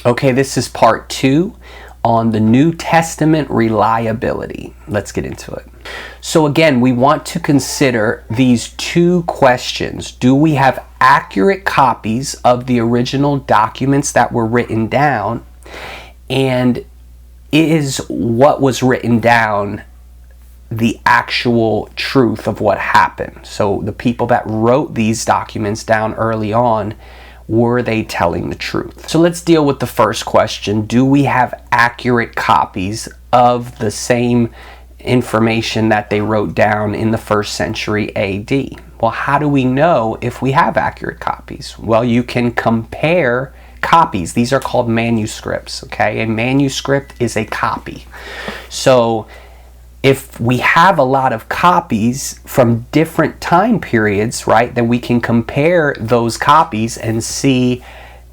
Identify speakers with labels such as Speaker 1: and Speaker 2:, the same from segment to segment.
Speaker 1: Okay, this is part 2 on the New Testament reliability. Let's get into it. So again, we want to consider these 2 questions. Do we have accurate copies of the original documents that were written down? And is what was written down the actual truth of what happened? So the people that wrote these documents down early on, were they telling the truth? So let's deal with the first question. Do we have accurate copies of the same information that they wrote down in the 1st century AD? Well, how do we know if we have accurate copies? Well, you can compare copies. These are called manuscripts, okay? A manuscript is a copy. So if we have a lot of copies from different time periods, right, then we can compare those copies and see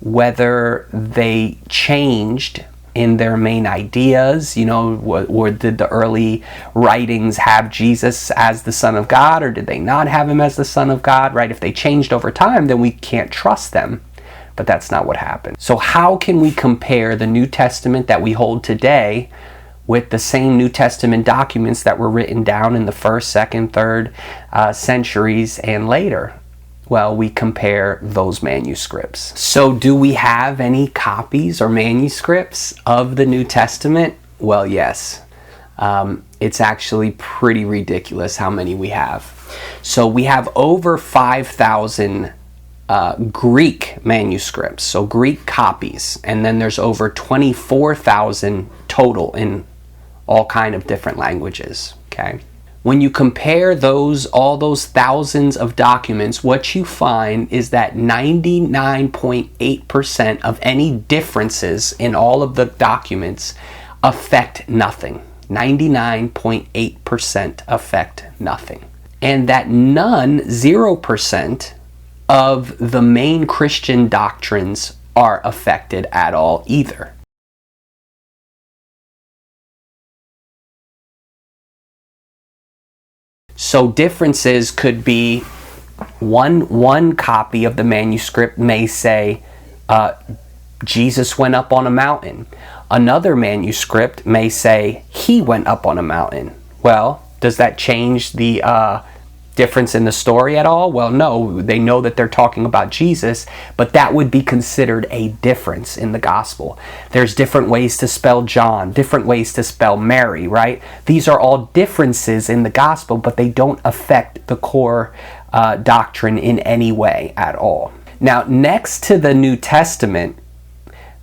Speaker 1: whether they changed in their main ideas, or did the early writings have Jesus as the Son of God, or did they not have him as the Son of God, right? If they changed over time, then we can't trust them. But that's not what happened. So how can we compare the New Testament that we hold today with the same New Testament documents that were written down in the 1st, 2nd, 3rd centuries and later? Well, we compare those manuscripts. So do we have any copies or manuscripts of the New Testament? Well, yes. It's actually pretty ridiculous how many we have. So we have over 5,000 Greek manuscripts, so Greek copies, and then there's over 24,000 total in all kind of different languages, okay? When you compare all those thousands of documents, what you find is that 99.8% of any differences in all of the documents affect nothing. 99.8% affect nothing. And that 0% of the main Christian doctrines are affected at all either. So differences could be one copy of the manuscript may say Jesus went up on a mountain. Another manuscript may say he went up on a mountain. Well, does that change the difference in the story at all? Well, no. They know that they're talking about Jesus, but that would be considered a difference in the gospel. There's different ways to spell John, different ways to spell Mary, right? These are all differences in the gospel, but they don't affect the core doctrine in any way at all. Now, next to the New Testament,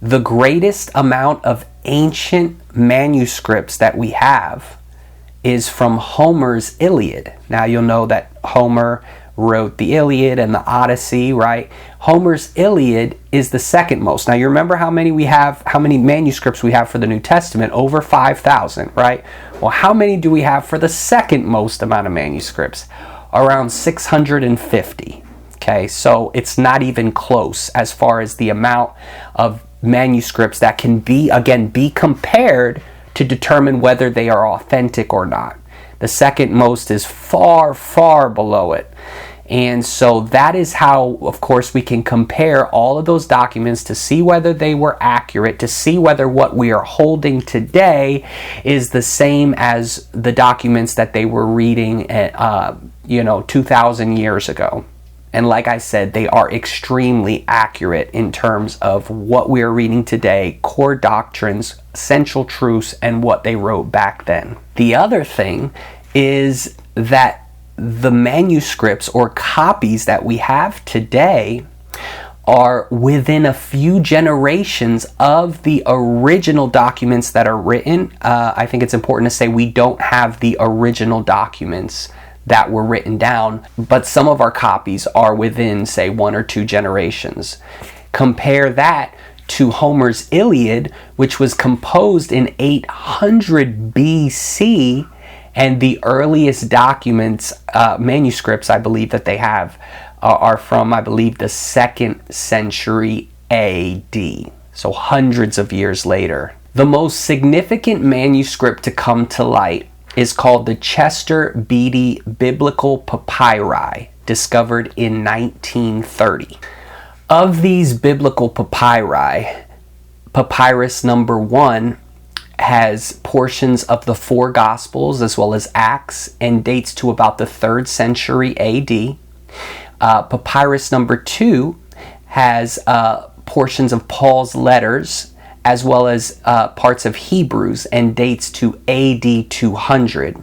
Speaker 1: the greatest amount of ancient manuscripts that we have is from Homer's Iliad. Now you'll know that Homer wrote the Iliad and the Odyssey, right? Homer's Iliad is the second most. Now you remember how many manuscripts we have for the New Testament? Over 5,000, right? Well, how many do we have for the second most amount of manuscripts? Around 650. Okay, so it's not even close as far as the amount of manuscripts that can be compared to determine whether they are authentic or not. The second most is far, far below it. And so that is how, of course, we can compare all of those documents to see whether they were accurate, to see whether what we are holding today is the same as the documents that they were reading 2,000 years ago. And like I said, they are extremely accurate in terms of what we are reading today, core doctrines, central truths, and what they wrote back then. The other thing is that the manuscripts or copies that we have today are within a few generations of the original documents that are written. I think it's important to say we don't have the original documents that were written down, but some of our copies are within, say, 1 or 2 generations. Compare that to Homer's Iliad, which was composed in 800 BC, and the earliest documents, manuscripts, I believe that they have, are from, I believe, the 2nd century AD, so hundreds of years later. The most significant manuscript to come to light is called the Chester Beatty Biblical Papyri, discovered in 1930. Of these biblical papyri, Papyrus number 1 has portions of the 4 Gospels as well as Acts and dates to about the 3rd century AD. Papyrus number 2 has portions of Paul's letters as well as parts of Hebrews and dates to AD 200.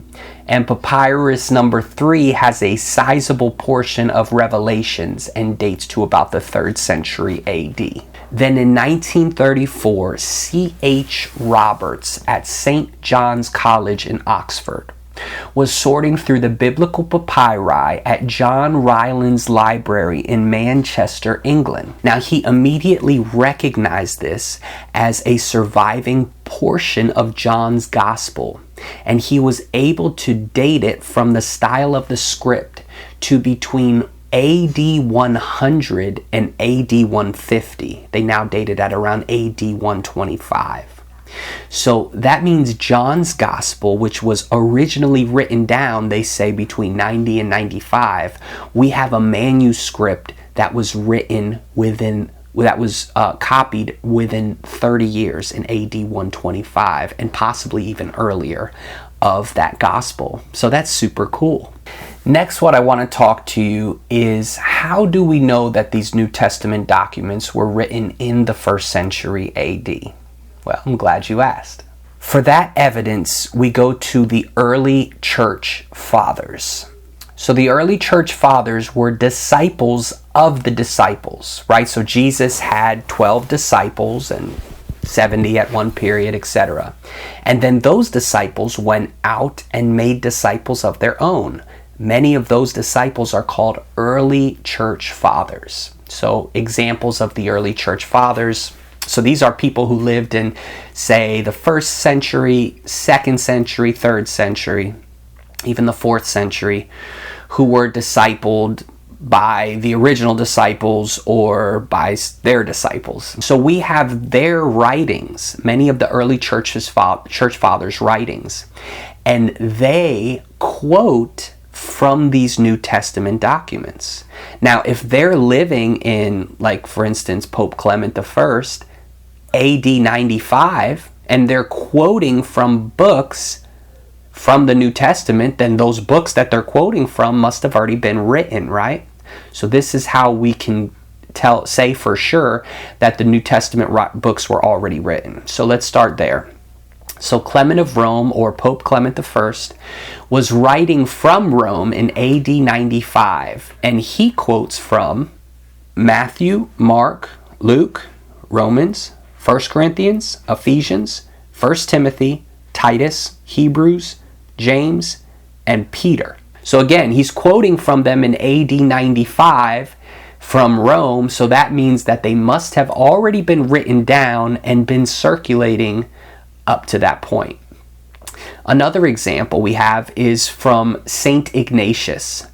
Speaker 1: And papyrus number 3 has a sizable portion of Revelations and dates to about the 3rd century AD. Then in 1934, C.H. Roberts at St. John's College in Oxford was sorting through the biblical papyri at John Ryland's library in Manchester, England. Now, he immediately recognized this as a surviving portion of John's Gospel, and he was able to date it from the style of the script to between AD 100 and AD 150. They now date it at around AD 125. So that means John's Gospel, which was originally written down, they say, between 90 and 95, we have a manuscript that was written copied within 30 years in AD 125 and possibly even earlier of that gospel. So that's super cool. Next, what I want to talk to you is, how do we know that these New Testament documents were written in the 1st century AD? Well, I'm glad you asked. For that evidence, we go to the early church fathers. So the early church fathers were disciples of the disciples, right? So Jesus had 12 disciples and 70 at one period, etc. And then those disciples went out and made disciples of their own. Many of those disciples are called early church fathers. So examples of the early church fathers. So these are people who lived in, say, the 1st century, 2nd century, 3rd century, even the 4th century, who were discipled by the original disciples or by their disciples. So we have their writings, many of the early church fathers' writings, and they quote from these New Testament documents. Now, if they're living in, like, for instance, Pope Clement I, AD 95, and they're quoting from books from the New Testament, then those books that they're quoting from must have already been written, right? So this is how we can say for sure that the New Testament books were already written. So let's start there. So Clement of Rome, or Pope Clement I, was writing from Rome in AD 95, and he quotes from Matthew, Mark, Luke, Romans, 1 Corinthians, Ephesians, 1 Timothy, Titus, Hebrews, James, and Peter. So again, he's quoting from them in AD 95 from Rome, so that means that they must have already been written down and been circulating up to that point. Another example we have is from Saint Ignatius.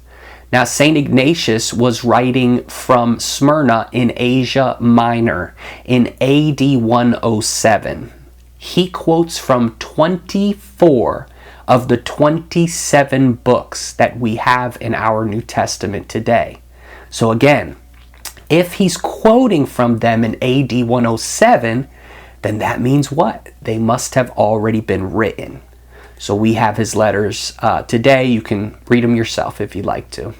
Speaker 1: Now, St. Ignatius was writing from Smyrna in Asia Minor in AD 107. He quotes from 24 of the 27 books that we have in our New Testament today. So again, if he's quoting from them in AD 107, then that means what? They must have already been written. So we have his letters today. You can read them yourself if you'd like to.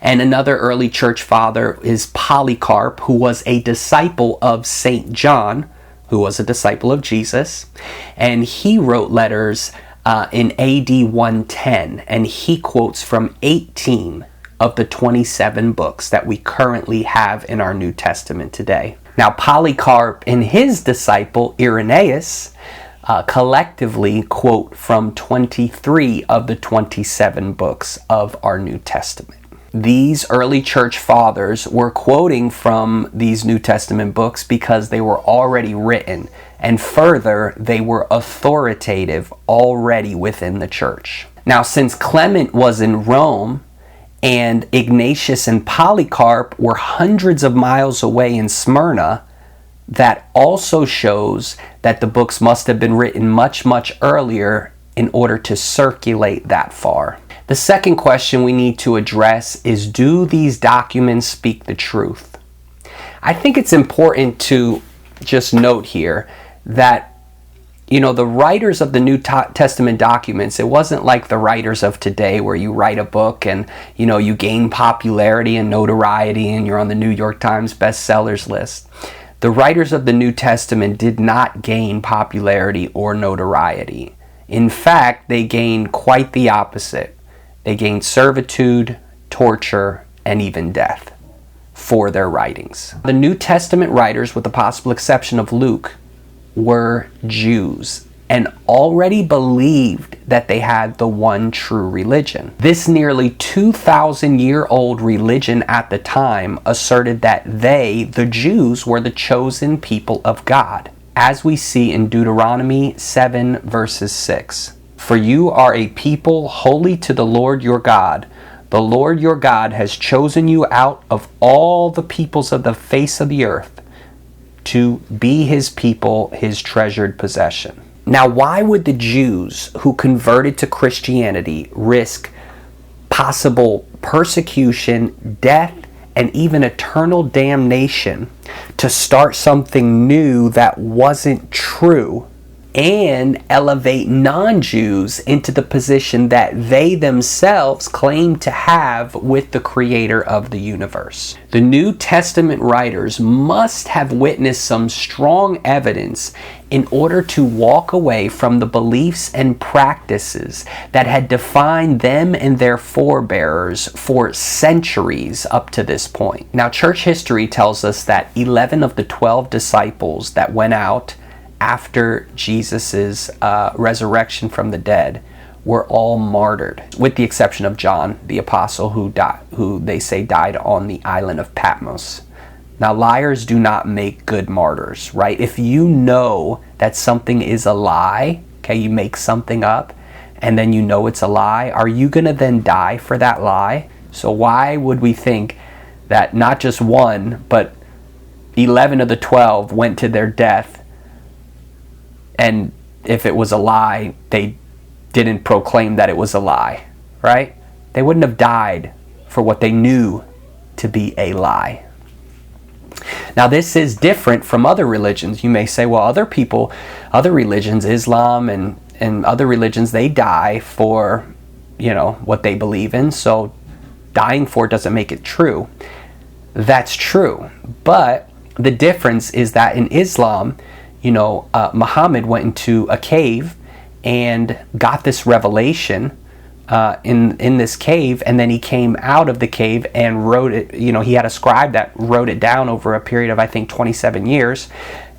Speaker 1: And another early church father is Polycarp, who was a disciple of St. John, who was a disciple of Jesus. And he wrote letters in AD 110, and he quotes from 18 of the 27 books that we currently have in our New Testament today. Now, Polycarp and his disciple Irenaeus collectively quote from 23 of the 27 books of our New Testament. These early church fathers were quoting from these New Testament books because they were already written, and further, they were authoritative already within the church. Now, since Clement was in Rome and Ignatius and Polycarp were hundreds of miles away in Smyrna, that also shows that the books must have been written much, much earlier in order to circulate that far. The second question we need to address is, do these documents speak the truth? I think it's important to just note here that, the writers of the New Testament documents, it wasn't like the writers of today where you write a book and, you gain popularity and notoriety and you're on the New York Times bestsellers list. The writers of the New Testament did not gain popularity or notoriety. In fact, they gained quite the opposite. They gained servitude, torture, and even death for their writings. The New Testament writers, with the possible exception of Luke, were Jews and already believed that they had the one true religion. This nearly 2,000-year-old religion at the time asserted that they, the Jews, were the chosen people of God, as we see in Deuteronomy 7 verses 6. For you are a people holy to the Lord your God. The Lord your God has chosen you out of all the peoples of the face of the earth to be his people, his treasured possession. Now, why would the Jews who converted to Christianity risk possible persecution, death, and even eternal damnation to start something new that wasn't true and elevate non-Jews into the position that they themselves claim to have with the creator of the universe? The New Testament writers must have witnessed some strong evidence in order to walk away from the beliefs and practices that had defined them and their forebears for centuries up to this point. Now, church history tells us that 11 of the 12 disciples that went out after Jesus' resurrection from the dead were all martyred, with the exception of John, the apostle, who they say died on the island of Patmos. Now, liars do not make good martyrs, right? If you know that something is a lie, okay, you make something up, and then you know it's a lie, are you going to then die for that lie? So why would we think that not just one, but 11 of the 12 went to their death, and if it was a lie, they didn't proclaim that it was a lie, right? They wouldn't have died for what they knew to be a lie. Now, this is different from other religions. You may say, well, other religions, Islam and other religions, they die for, what they believe in. So dying for it doesn't make it true. That's true. But the difference is that in Islam, Muhammad went into a cave and got this revelation in this cave, and then he came out of the cave and wrote it. He had a scribe that wrote it down over a period of, I think, 27 years.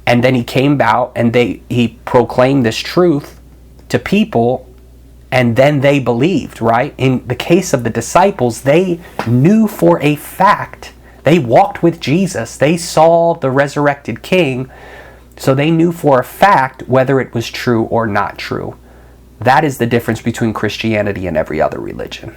Speaker 1: And then he came out and he proclaimed this truth to people, and then they believed, right? In the case of the disciples, they knew for a fact. They walked with Jesus. They saw the resurrected King. So they knew for a fact whether it was true or not true. That is the difference between Christianity and every other religion.